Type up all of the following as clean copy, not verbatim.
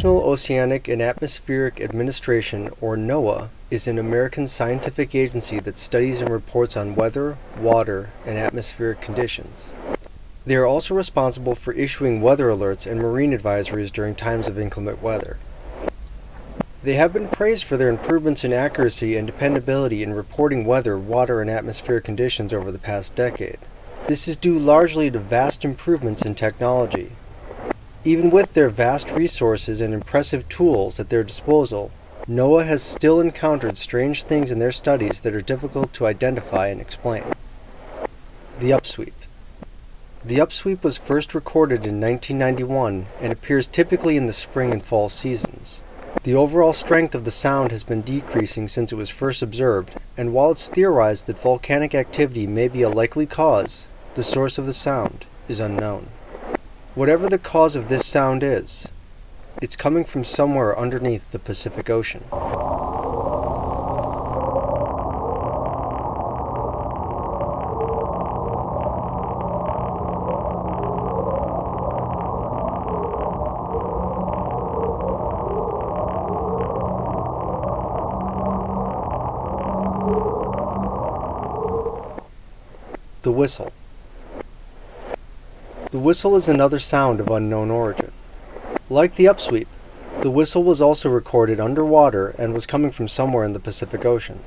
National Oceanic and Atmospheric Administration, or NOAA, is an American scientific agency that studies and reports on weather, water, and atmospheric conditions. They are also responsible for issuing weather alerts and marine advisories during times of inclement weather. They have been praised for their improvements in accuracy and dependability in reporting weather, water, and atmospheric conditions over the past decade. This is due largely to vast improvements in technology. Even with their vast resources and impressive tools at their disposal, NOAA has still encountered strange things in their studies that are difficult to identify and explain. The Upsweep. The Upsweep was first recorded in 1991 and appears typically in the spring and fall seasons. The overall strength of the sound has been decreasing since it was first observed, and while it's theorized that volcanic activity may be a likely cause, the source of the sound is unknown. Whatever the cause of this sound is, it's coming from somewhere underneath the Pacific Ocean. The whistle. The whistle is another sound of unknown origin. Like the upsweep, the whistle was also recorded underwater and was coming from somewhere in the Pacific Ocean.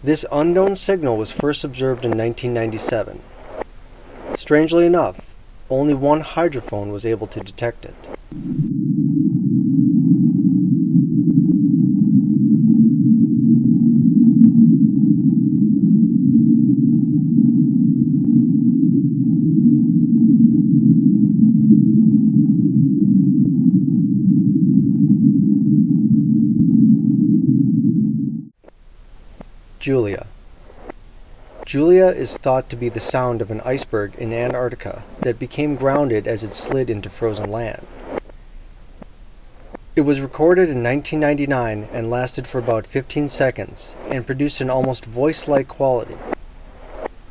This unknown signal was first observed in 1997. Strangely enough, only one hydrophone was able to detect it. Julia. Julia is thought to be the sound of an iceberg in Antarctica that became grounded as it slid into frozen land. It was recorded in 1999 and lasted for about 15 seconds and produced an almost voice-like quality.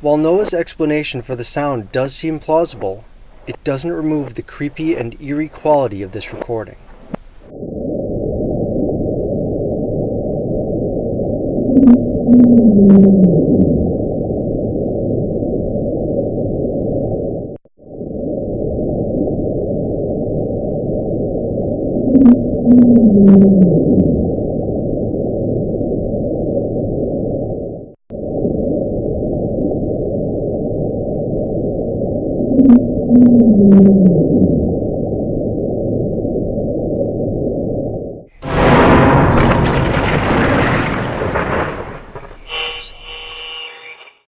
While NOAA's explanation for the sound does seem plausible, it doesn't remove the creepy and eerie quality of this recording.